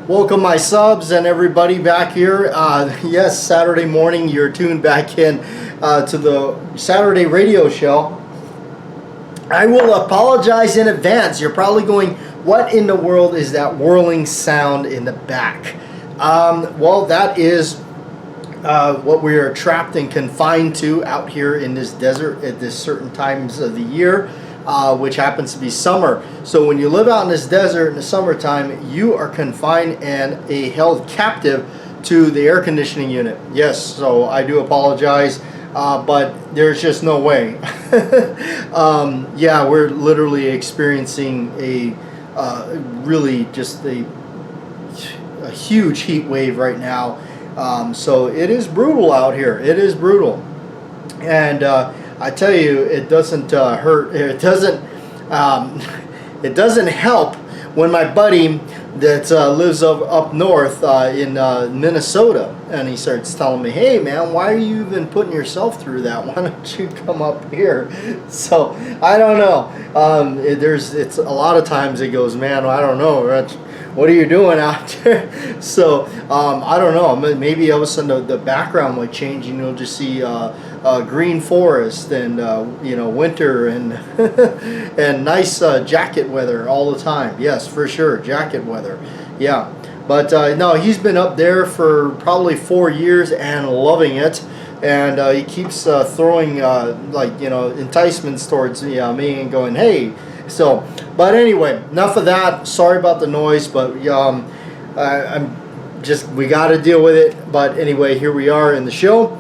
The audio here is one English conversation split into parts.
Welcome my subs and everybody back here. Yes, Saturday morning, you're tuned back in to the Saturday radio show. I will apologize in advance. You're probably going, what in the world is that whirling sound in the back? Well, that is what we are trapped and confined to out here in this desert at this certain times of the year. Which happens to be summer. So when you live out in this desert in the summertime, you are confined and held captive to the air conditioning unit. Yes, so I do apologize, but there's just no way. Yeah, we're literally experiencing a really just a huge heat wave right now. So it is brutal out here. It is brutal. And I tell you, it doesn't hurt. It doesn't help when my buddy that lives up north in Minnesota, and he starts telling me, "Hey, man, why are you even putting yourself through that? Why don't you come up here?" So I don't know. It's a lot of times it goes, "Man, I don't know, Rich, what are you doing out there?" So I don't know. Maybe all of a sudden the background might change, and you'll just see green forest and winter and and nice jacket weather all the time. Yes, for sure, jacket weather. Yeah, but no, he's been up there for probably 4 years and loving it. And he keeps throwing enticements towards me and going, "Hey." So, but anyway, enough of that. Sorry about the noise, but we got to deal with it. But anyway, here we are in the show.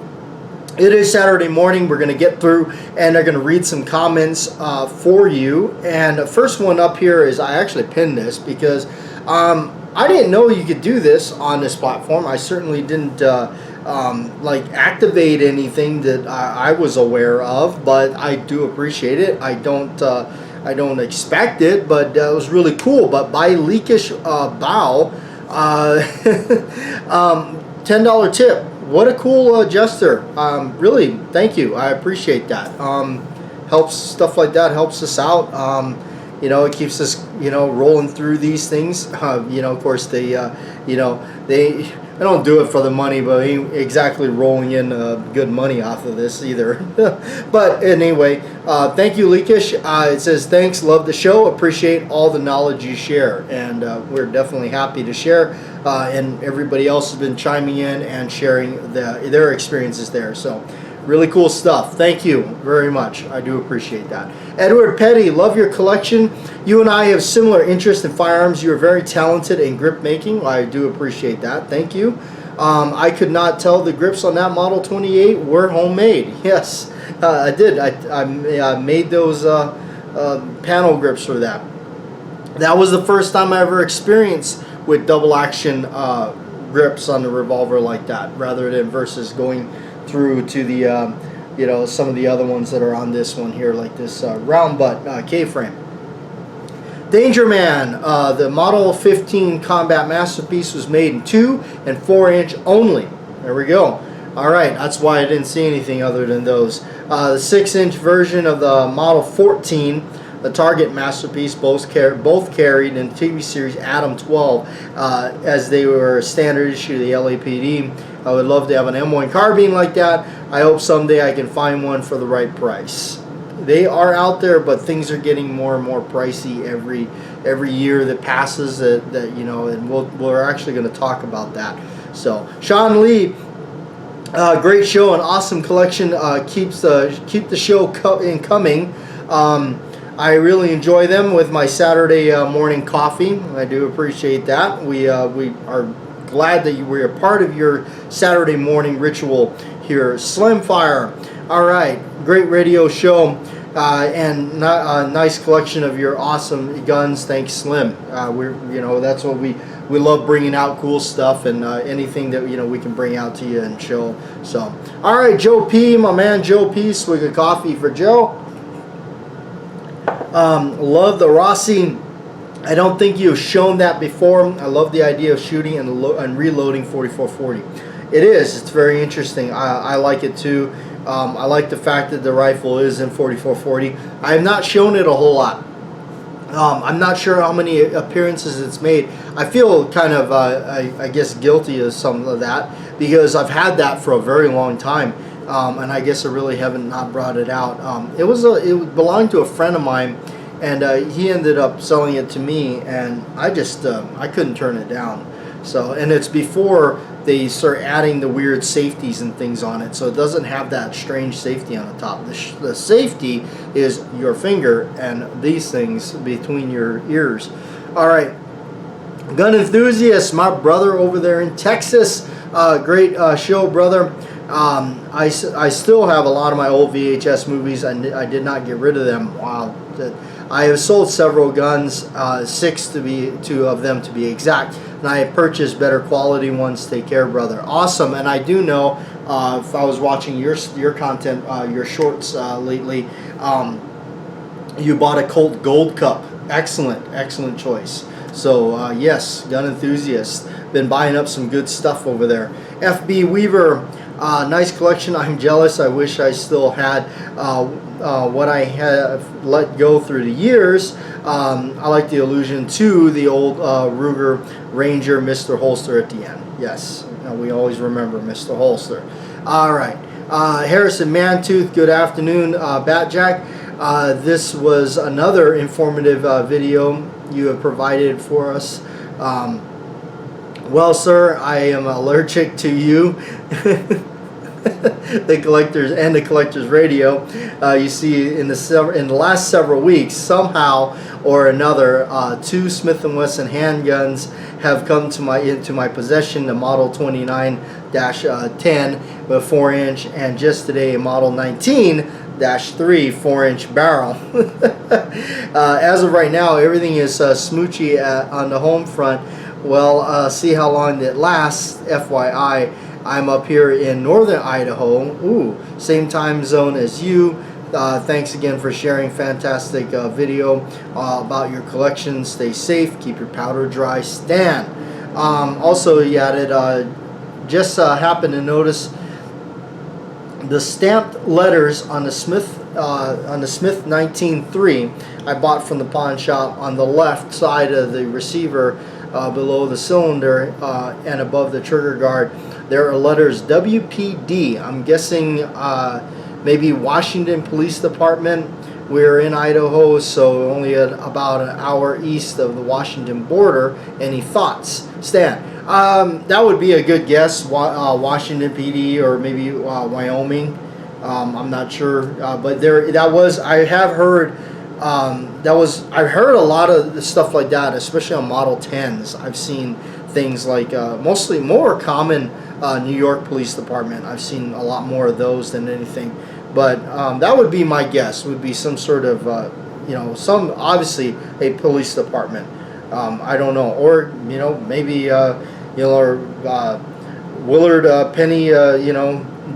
It is Saturday morning. We're going to get through, and I'm going to read some comments for you. And the first one up here is, I actually pinned this because I didn't know you could do this on this platform. I certainly didn't activate anything that I was aware of, but I do appreciate it. I don't expect it, but it was really cool. But by Leakish Bow, $10 tip. What a cool gesture. Really, thank you. I appreciate that. Stuff like that helps us out. It keeps us, rolling through these things. Of course, they don't do it for the money, but ain't exactly rolling in good money off of this either. But anyway, thank you, Leakish. It says, "Thanks, love the show, appreciate all the knowledge you share." And we're definitely happy to share. And everybody else has been chiming in and sharing their experiences there. So really cool stuff. Thank you very much. I do appreciate that. Edward Petty, love your collection. You and I have similar interest in firearms. You are very talented in grip making. I do appreciate that. Thank you. I could not tell the grips on that Model 28 were homemade. Yes, I did. I made those panel grips for that. That was the first time I ever experienced with double action grips on the revolver like that, rather than versus going through to the some of the other ones that are on this one here, like this round butt K-frame. Danger Man, the Model 15 Combat Masterpiece was made in 2 and 4 inch only. There we go. All right, that's why I didn't see anything other than those. The 6-inch version of the Model 14, the Target Masterpiece, both carried in TV series Adam 12 as they were standard issue of the LAPD. I would love to have an M1 carbine like that. I hope someday I can find one for the right price. They are out there, but things are getting more and more pricey every year that passes. And we're actually going to talk about that. So Sean Lee, great show, an awesome collection. Keep the show coming. I really enjoy them with my Saturday morning coffee. I do appreciate that. We are glad that we are part of your Saturday morning ritual here. Slimfire, all right, great radio show, and a nice collection of your awesome guns. Thanks, Slim. That's what we love, bringing out cool stuff and anything that we can bring out to you and show. So, all right, Joe P, my man Joe P, swig of coffee for Joe. Love the Rossi. I don't think you've shown that before. I love the idea of shooting and reloading 4440. It is. It's very interesting. I like it too. I like the fact that the rifle is in 4440. I have not shown it a whole lot. I'm not sure how many appearances it's made. I feel kind of, I guess, guilty of some of that because I've had that for a very long time, and I guess I really haven't not brought it out. It belonged to a friend of mine, and he ended up selling it to me, and I just I couldn't turn it down. So, and it's before they start adding the weird safeties and things on it, so it doesn't have that strange safety on the top. The safety is your finger and these things between your ears. All right, gun enthusiast, my brother over there in Texas, great show, brother. I still have a lot of my old VHS movies. I did not get rid of them. Wow. I have sold several guns, 6 of them to be exact, and I have purchased better quality ones. Take care, brother. Awesome. And I do know, if I was watching your content, your shorts lately, you bought a Colt Gold Cup. Excellent choice. So yes, gun enthusiast, been buying up some good stuff over there. FB Weaver, nice collection. I'm jealous. I wish I still had what I have let go through the years. I like the allusion to the old Ruger Ranger Mr. Holster at the end. Yes, we always remember Mr. Holster. All right, Harrison Mantooth, good afternoon, Batjack. This was another informative video you have provided for us. Well, sir, I am allergic to you. The collector's radio. You see, in the last several weeks, somehow or another, 2 Smith & Wesson handguns have come into my possession. The Model 29-10 with 4-inch, and just today a Model 19-3 4-inch barrel. As of right now, everything is smoochy on the home front. Well, see how long it lasts. FYI, I'm up here in northern Idaho. Ooh, same time zone as you. Thanks again for sharing fantastic video about your collection. Stay safe, keep your powder dry, Stan. Also, he added, just happened to notice the stamped letters on the Smith 19.3 I bought from the pawn shop on the left side of the receiver, below the cylinder and above the trigger guard. There are letters WPD. I'm guessing maybe Washington Police Department. We're in Idaho, so only about an hour east of the Washington border. Any thoughts, Stan? That would be a good guess. Washington PD or maybe Wyoming. I'm not sure, but that was. I have heard. I've heard a lot of the stuff like that, especially on Model 10s. I've seen things like mostly more common New York Police Department. I've seen a lot more of those than anything. But that would be my guess. Would be some sort of some obviously a police department. I don't know, or maybe or Willard Penny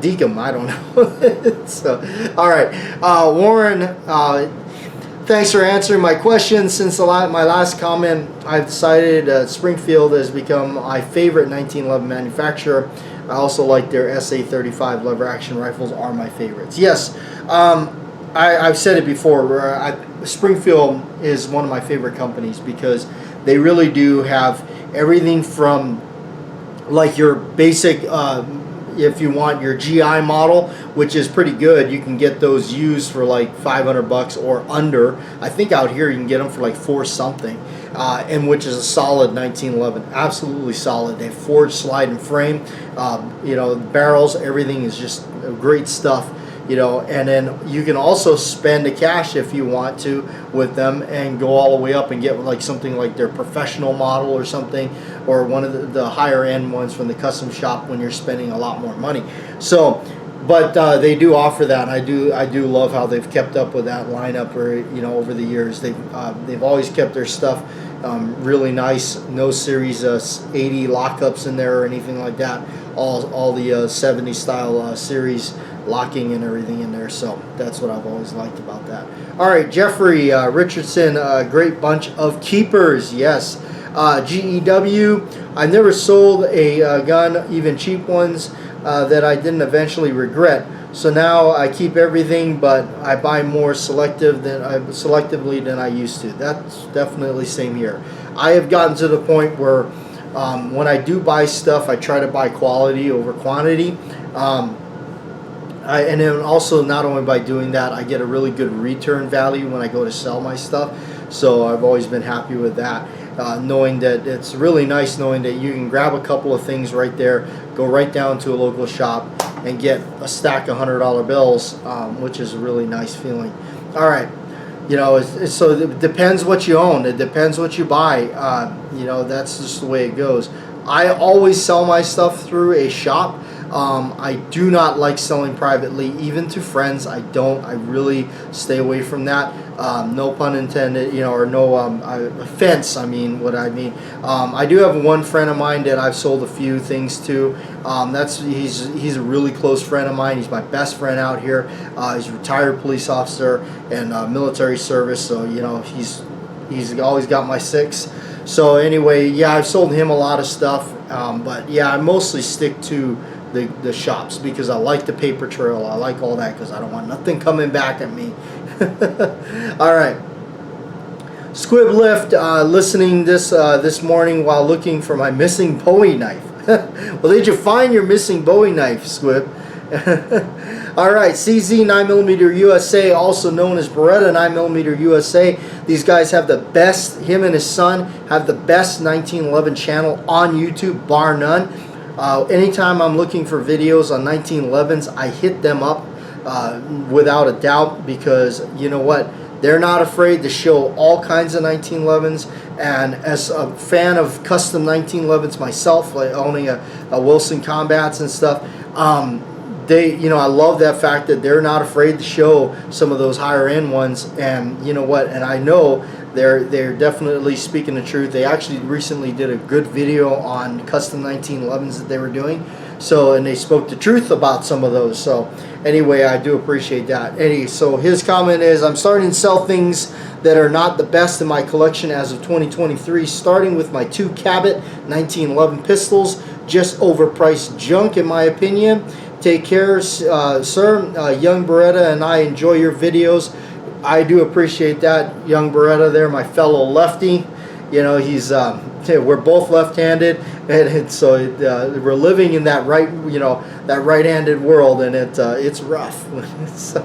Deacon. I don't know. So all right, Warren. Thanks for answering my question. Since my last comment, I've decided Springfield has become my favorite 1911 manufacturer. I also like their SA-35 lever action rifles are my favorites. Yes, I've said it before. Springfield is one of my favorite companies because they really do have everything from like your basic if you want your GI model, which is pretty good, you can get those used for like $500 or under. I think out here you can get them for like $4 something, and which is a solid 1911, absolutely solid. They have forged slide and frame, barrels, everything is just great stuff. And then you can also spend the cash if you want to with them and go all the way up and get like something like their professional model or something, or one of the higher end ones from the custom shop when you're spending a lot more money. So, but they do offer that. I do love how they've kept up with that lineup, over the years. They've always kept their stuff really nice. No Series 80 lockups in there or anything like that. All the 70 style series locking and everything in there, so that's what I've always liked about that. All right, Jeffrey Richardson, great bunch of keepers. Yes, GEW. I've never sold a gun, even cheap ones, that I didn't eventually regret. So now I keep everything, but I buy more selectively than I used to. That's definitely same here. I have gotten to the point where when I do buy stuff, I try to buy quality over quantity. And then also, not only by doing that, I get a really good return value when I go to sell my stuff. So I've always been happy with that. Knowing that it's really nice knowing that you can grab a couple of things right there, go right down to a local shop, and get a stack of $100 bills, which is a really nice feeling. All right. So it depends what you own. It depends what you buy. That's just the way it goes. I always sell my stuff through a shop. I do not like selling privately, even to friends. I don't. I really stay away from that. No pun intended, or no offense. I mean what I mean. I do have one friend of mine that I've sold a few things to. He's a really close friend of mine. He's my best friend out here. He's a retired police officer and military service. So he's always got my six. So anyway, yeah, I've sold him a lot of stuff. But yeah, I mostly stick to the shops because I like the paper trail. I like all that because I don't want nothing coming back at me. All right. Squib Lift, listening this morning while looking for my missing Bowie knife. Well, did you find your missing Bowie knife, Squib? All right, CZ 9mm USA, also known as Beretta 9mm USA. These guys have the best, him and his son have the best 1911 channel on YouTube, bar none. Anytime I'm looking for videos on 1911s, I hit them up without a doubt, because you know what? They're not afraid to show all kinds of 1911s. And as a fan of custom 1911s myself, like owning a Wilson Combats and stuff, I love that fact that they're not afraid to show some of those higher end ones. And you know what? And I know they're definitely speaking the truth. They actually recently did a good video on custom 1911s that they were doing. So, and they spoke the truth about some of those. So anyway, I do appreciate that. So his comment is, I'm starting to sell things that are not the best in my collection as of 2023, starting with my 2 Cabot 1911 pistols. Just overpriced junk in my opinion. Take care, sir. Young Beretta and I enjoy your videos. I do appreciate that, Young Beretta there, my fellow lefty. He's we're both left-handed, and so we're living in that that right-handed world, and it's rough. So,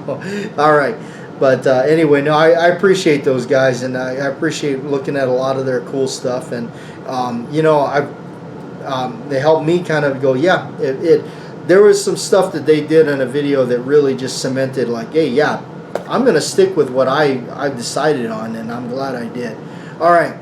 all right. But anyway, no, I appreciate those guys, and I appreciate looking at a lot of their cool stuff, and they helped me kind of go, yeah, there was some stuff that they did in a video that really just cemented, like, hey, yeah, I'm going to stick with what I've decided on, and I'm glad I did. All right.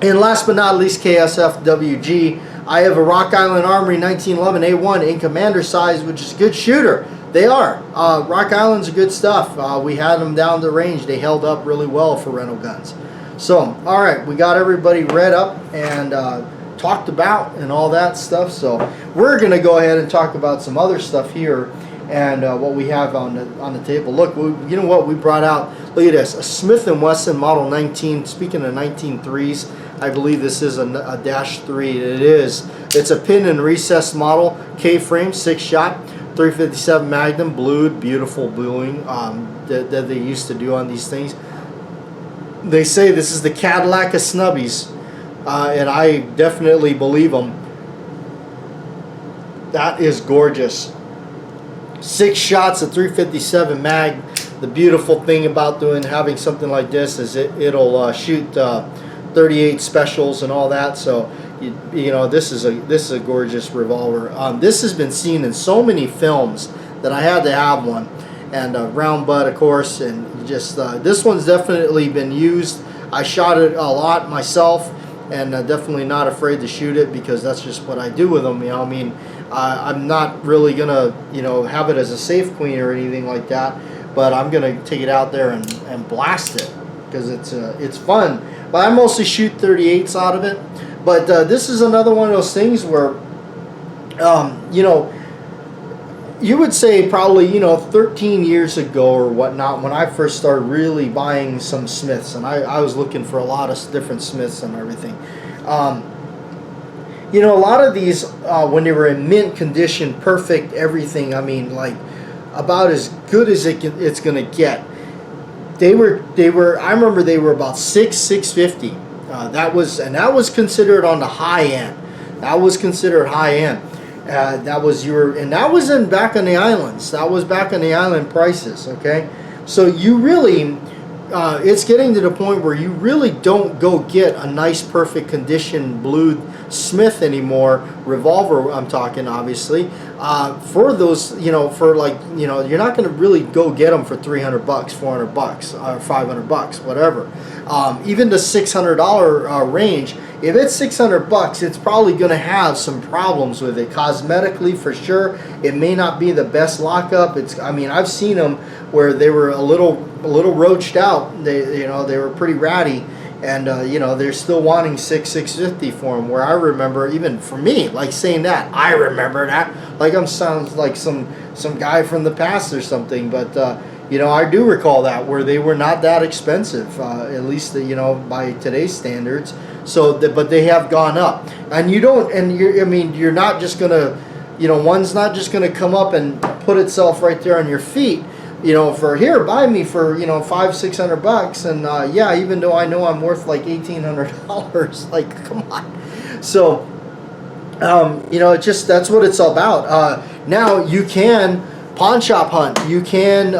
And last but not least, KSFWG, I have a Rock Island Armory 1911 A1 in commander size, which is a good shooter. They are. Rock Island's good stuff. We had them down the range. They held up really well for rental guns. So, all right, we got everybody read up and talked about and all that stuff. So we're going to go ahead and talk about some other stuff here and what we have on the table. Look, you know what we brought out? Look at this, a Smith & Wesson Model 19. Speaking of 19.3s, I believe this is a -3. It is. It's a pin and recessed model, K-frame, 6-shot, 357 Magnum, blued, beautiful bluing that they used to do on these things. They say this is the Cadillac of snubbies, and I definitely believe them. That is gorgeous. 6 shots of 357 mag. The beautiful thing about having something like this is it'll shoot 38 specials and all that. So this is a gorgeous revolver. This has been seen in so many films that I had to have one. And round butt, of course, and just this one's definitely been used. I shot it a lot myself, and definitely not afraid to shoot it because that's just what I do with them. I'm not really gonna have it as a safe queen or anything like that, but I'm gonna take it out there and blast it because it's fun. But I mostly shoot 38s out of it. But this is another one of those things where you would say probably 13 years ago or whatnot, when I first started really buying some Smiths, and I was looking for a lot of different Smiths and everything. A lot of these when they were in mint condition, perfect everything. I mean, like about as good as it's going to get. They were. I remember they were about 650. That was considered on the high end. That was considered high end. That was back on the islands. That was back on the island prices. Okay, so you really, it's getting to the point where you really don't go get a nice, perfect condition blued Smith anymore. Revolver, I'm talking, obviously. For those, you're not going to really go get them for $300, $400, or $500, whatever. Even the $600 range. If it's $600, it's probably going to have some problems with it. Cosmetically, for sure, it may not be the best lockup. I've seen them where they were a little roached out. They were pretty ratty, and they're still wanting $650 for them. Where I remember, even for me, like saying that, I remember that, like I'm sounds like some guy from the past or something. But I do recall that, where they were not that expensive, at least by today's standards. But they have gone up, and you're not just gonna, one's not just gonna come up and put itself right there on your feet, for here, buy me for $500-600, and even though I know I'm worth like $1,800, like, come on. So, that's what it's all about. Now you can pawn shop hunt. You can,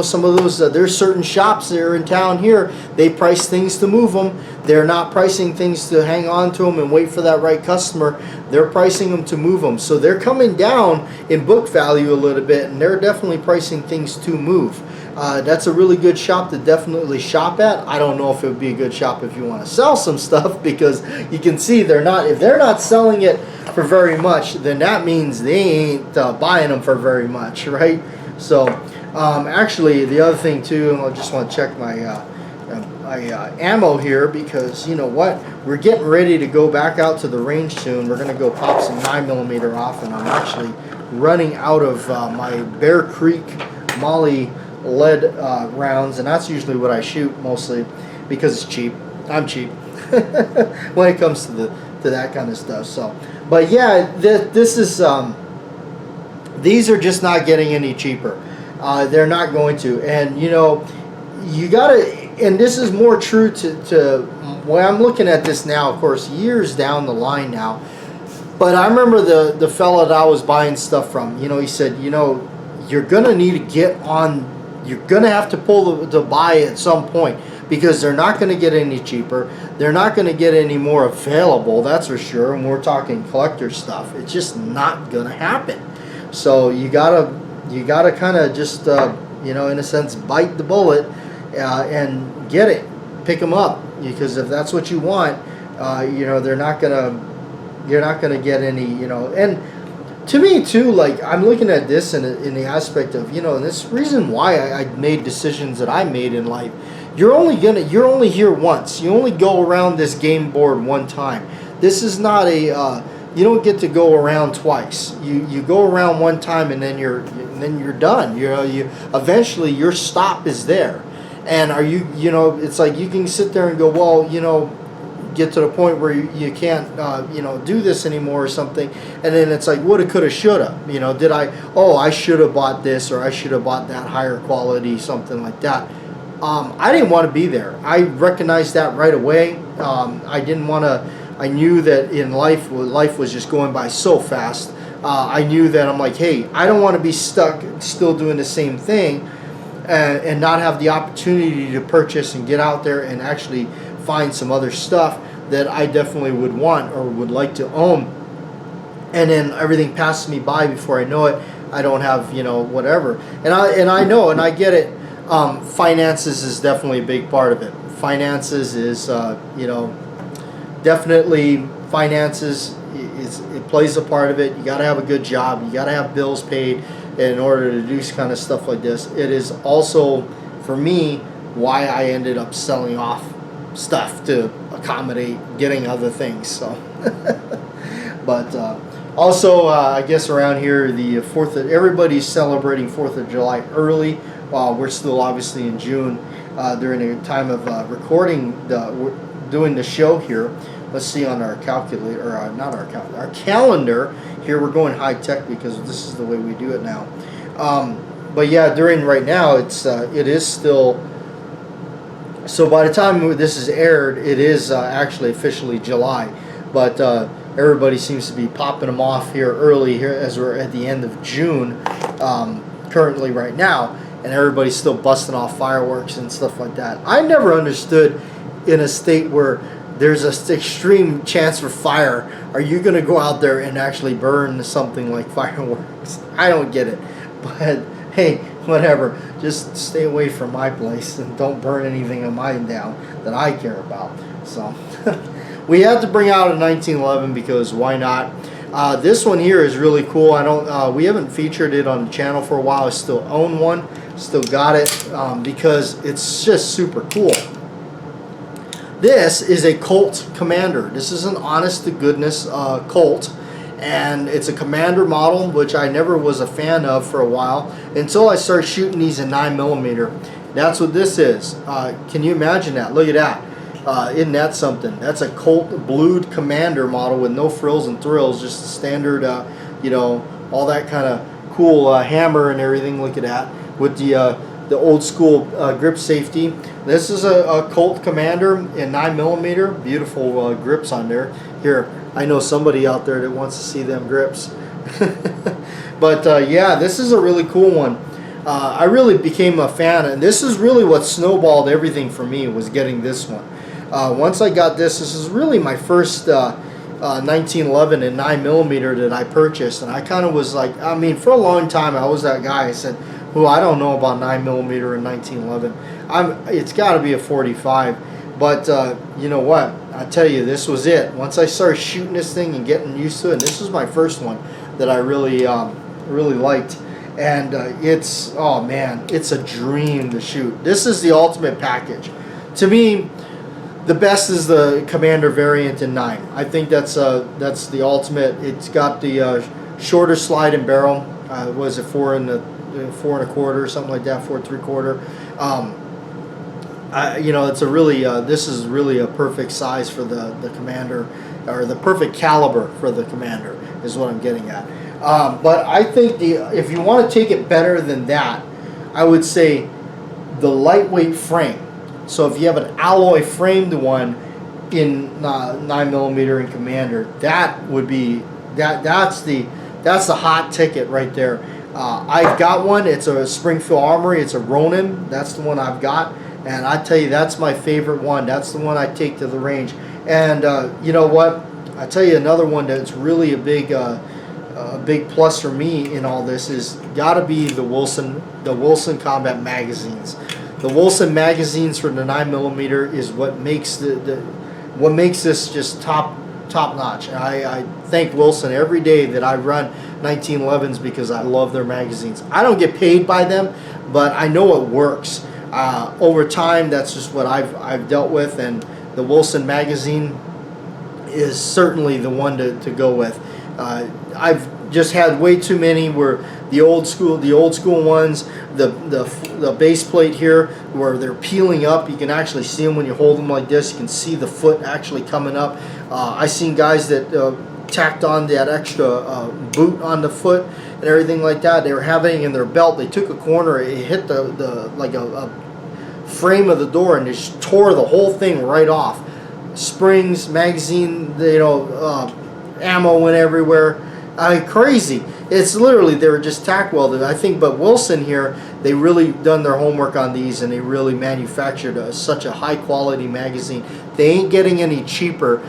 some of those, there's certain shops that are in town here, they price things to move them. They're not pricing things to hang on to them and wait for that right customer. They're pricing them to move them. So they're coming down in book value a little bit, and they're definitely pricing things to move. That's a really good shop to definitely shop at. I don't know if it would be a good shop if you want to sell some stuff, because you can see if they're not selling it for very much, then that means they ain't buying them for very much, right? So actually, the other thing too, I just want to check my ammo here, because you know what, we're getting ready to go back out to the range soon. We're going to go pop some 9mm off, and I'm actually running out of my Bear Creek Molly lead rounds, and that's usually what I shoot mostly because it's cheap. I'm cheap when it comes to that kind of stuff. So, but yeah, this is these are just not getting any cheaper. They're not going to, and you gotta. And this is more true to when I'm looking at this now, of course, years down the line now. But I remember the fella that I was buying stuff from. He said, you're gonna need to get on. You're gonna have to pull the buy at some point, because they're not gonna get any cheaper. They're not gonna get any more available. That's for sure. And we're talking collector stuff. It's just not gonna happen. So you gotta kind of just in a sense bite the bullet. And get it, pick them up, because if that's what you want, you're not gonna get any, and to me too, like I'm looking at this in the aspect of, and this reason why I made decisions that I made in life. You're only here once. You only go around this game board one time. This is not you don't get to go around twice. You go around one time, and then you're done. You eventually your stop is there. And it's like you can sit there and go, well, get to the point where you can't, do this anymore or something. And then it's like, woulda, coulda, shoulda. I should have bought this, or I should have bought that higher quality, something like that. I didn't want to be there. I recognized that right away. I didn't want to. I knew that in life was just going by so fast. I knew that I'm like, hey, I don't want to be stuck still doing the same thing. And not have the opportunity to purchase and get out there and actually find some other stuff that I definitely would want or would like to own. And then everything passes me by before I know it. I don't have, whatever. And I know, and I get it. Finances is definitely a big part of it. Finances is, definitely finances. It plays a part of it. You got to have a good job. You got to have bills paid in order to do kind of stuff like this. It is also, for me, why I ended up selling off stuff to accommodate getting other things. So, but also, I guess around here, everybody's celebrating 4th of July early. While we're still obviously in June, during the time of recording, doing the show here. Let's see on our calculator, or not our calendar, our calendar. Here we're going high tech because this is the way we do it now. But yeah, during right now, it is still. So by the time this is aired, it is actually officially July, but everybody seems to be popping them off here early here as we're at the end of June, currently right now, and everybody's still busting off fireworks and stuff like that. I never understood in a state where there's an extreme chance for fire, are you going to go out there and actually burn something like fireworks? I don't get it, but hey, whatever. Just stay away from my place and don't burn anything of mine down that I care about. So we had to bring out a 1911 because why not? This one here is really cool. I don't. We haven't featured it on the channel for a while. I still own one. Still got it because it's just super cool. This is a Colt Commander. This is an honest to goodness Colt. And it's a Commander model, which I never was a fan of for a while until I started shooting these in 9mm. That's what this is. Can you imagine that? Look at that. Isn't that something? That's a Colt blued Commander model with no frills and thrills, just the standard, you know, all that kind of cool hammer and everything. Look at that with the old school grip safety. This is a Colt Commander in 9mm. Beautiful grips on there. Here, I know somebody out there that wants to see them grips. But yeah, this is a really cool one. I really became a fan, and this is really what snowballed everything for me, was getting this one. Once I got this is really my first 1911 and 9mm that I purchased, and I kind of was like, I mean, for a long time I was that guy. I said, well, I don't know about 9mm and 1911. It's got to be a 45. But you know what? I tell you, this was it. Once I started shooting this thing and getting used to it, and this was my first one that I really, really liked. And it's, oh man, it's a dream to shoot. This is the ultimate package. To me, the best is the Commander variant in 9. I think that's the ultimate. It's got the shorter slide and barrel. Was it 4 1/4 or something like that, 4 3/4. You know, it's a really this is really a perfect size for the Commander, or the perfect caliber for the Commander is what I'm getting at. But I think if you want to take it better than that, I would say the lightweight frame. So if you have an alloy framed one in 9mm in Commander, that would be that's the hot ticket right there. I've got one. It's a Springfield Armory. It's a Ronin. That's the one I've got. And I tell you, that's my favorite one. That's the one I take to the range. And you know what? I tell you, another one that's really a big plus for me in all this is got to be the Wilson Combat magazines. The Wilson magazines for the 9mm is what makes what makes this just top notch. And I thank Wilson every day that I run 1911s because I love their magazines. I don't get paid by them, but I know it works. Over time, that's just what I've dealt with, and the Wilson magazine is certainly the one to go with. I've just had way too many where the old school ones, the base plate here where they're peeling up. You can actually see them when you hold them like this. You can see the foot actually coming up. I seen guys that tacked on that extra boot on the foot and everything like that. They were having it in their belt. They took a corner, it hit the like a frame of the door, and just tore the whole thing right off. Springs, magazine, you know, ammo went everywhere. Crazy. It's literally, they were just tack welded, I think. But Wilson here, they really done their homework on these, and they really manufactured such a high quality magazine. They ain't getting any cheaper.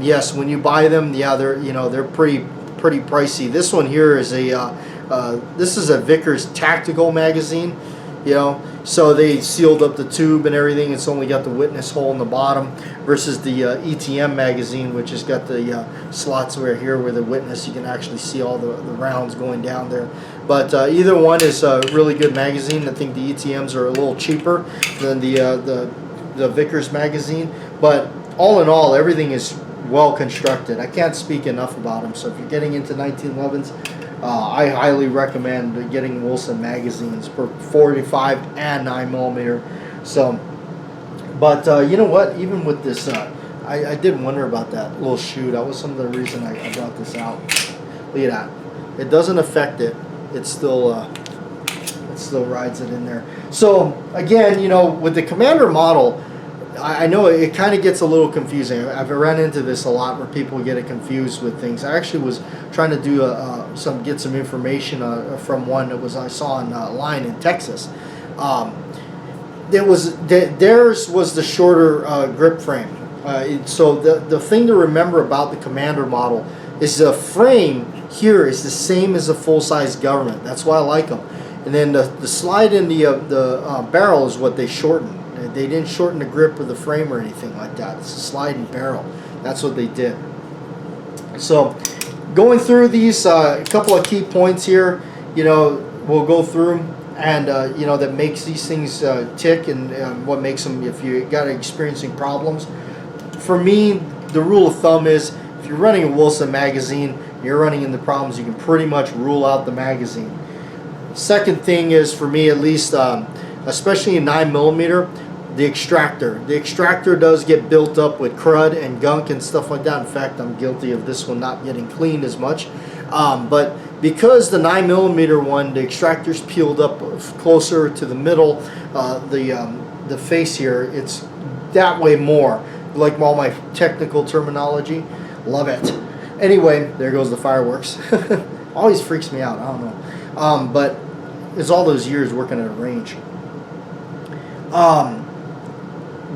Yes, when you buy them, yeah, they're pretty pricey. This one here is this is a Vickers tactical magazine, you know. So they sealed up the tube and everything. It's only got the witness hole in the bottom, versus the ETM magazine, which has got the slots where here where the witness, you can actually see all the rounds going down there. But either one is a really good magazine. I think the ETMs are a little cheaper than the Vickers magazine. But all in all, everything is well constructed. I can't speak enough about them. So if you're getting into 1911s, I highly recommend getting Wilson magazines for 45 and 9mm. So, but you know what? Even with this, I did wonder about that little shoe. That was some of the reason I brought this out. Look at that. It doesn't affect it. It's still It still rides it in there. So again, you know, with the Commander model, I know it kind of gets a little confusing. I've run into this a lot where people get it confused with things. I actually was trying to do get some information from one that I saw online in Texas. Theirs was the shorter grip frame. So the thing to remember about the Commander model is the frame here is the same as the full-size Government. That's why I like them. And then the slide in the barrel is what they shortened. They didn't shorten the grip or the frame or anything like that. It's a sliding barrel. That's what they did. So going through these couple of key points here, you know, we'll go through them, and you know, that makes these things tick, and what makes them, if you got experiencing problems. For me, the rule of thumb is if you're running a Wilson magazine, you're running into problems, you can pretty much rule out the magazine. Second thing is, for me at least, especially in 9mm, the extractor does get built up with crud and gunk and stuff like that. In fact, I'm guilty of this one not getting cleaned as much, but because the 9mm one, the extractor's peeled up closer to the middle, the face here, it's that way more. Like all my technical terminology, love it. Anyway, there goes the fireworks. Always freaks me out, I don't know. But it's all those years working at a range.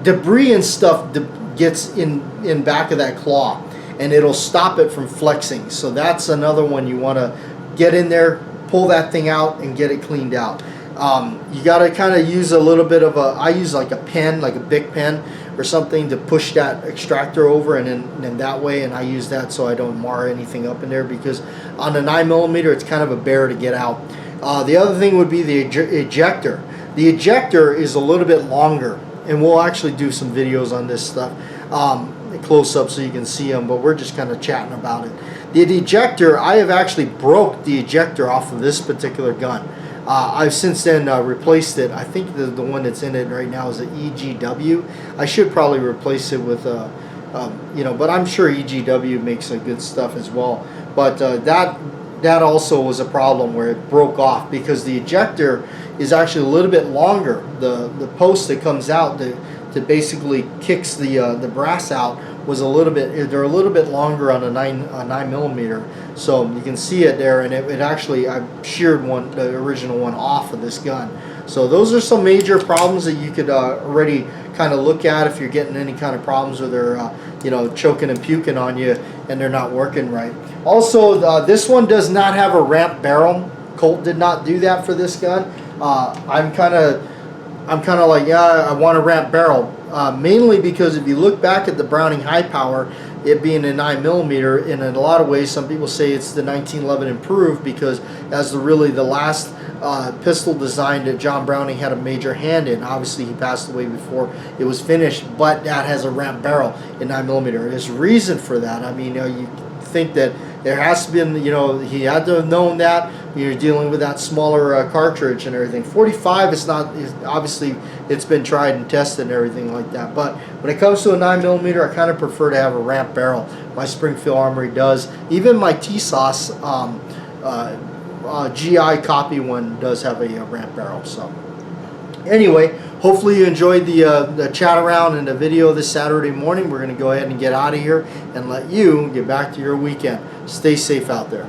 Debris and stuff gets in back of that claw, and it'll stop it from flexing. So that's another one you want to get in there, pull that thing out, and get it cleaned out. You got to kind of use a little bit of I use like a pen, like a Bic pen or something, to push that extractor over, and then that way, and I use that so I don't mar anything up in there, because on the 9mm it's kind of a bear to get out. The other thing would be the ejector. The ejector is a little bit longer, and we'll actually do some videos on this stuff close up so you can see them, but we're just kind of chatting about it. The ejector, I have actually broke the ejector off of this particular gun. I've since then replaced it. I think the one that's in it right now is an EGW. I should probably replace it with you know, but I'm sure EGW makes good stuff as well. But that also was a problem where it broke off, because the ejector is actually a little bit longer. The post that comes out that basically kicks the brass out was they're a little bit longer on a 9mm. So you can see it there, and it actually, I sheared the original one off of this gun. So those are some major problems that you could already kind of look at if you're getting any kind of problems where they're you know, choking and puking on you and they're not working right. Also, this one does not have a ramp barrel. Colt did not do that for this gun. I'm kind of like, yeah, I want a ramp barrel, mainly because if you look back at the Browning High Power, it being a 9mm, and in a lot of ways some people say it's the 1911 improved, because as really the last pistol design that John Browning had a major hand in. Obviously he passed away before it was finished, but that has a ramp barrel in 9mm. There's reason for that. I mean, you think that there has been, you know, he had to have known that. You're dealing with that smaller cartridge and everything. 45 is not, obviously it's been tried and tested and everything like that. But when it comes to a 9mm, I kind of prefer to have a ramp barrel. My Springfield Armory does. Even my TSOS GI copy one does have a ramp barrel. So anyway, hopefully you enjoyed the chat around and the video this Saturday morning. We're going to go ahead and get out of here and let you get back to your weekend. Stay safe out there.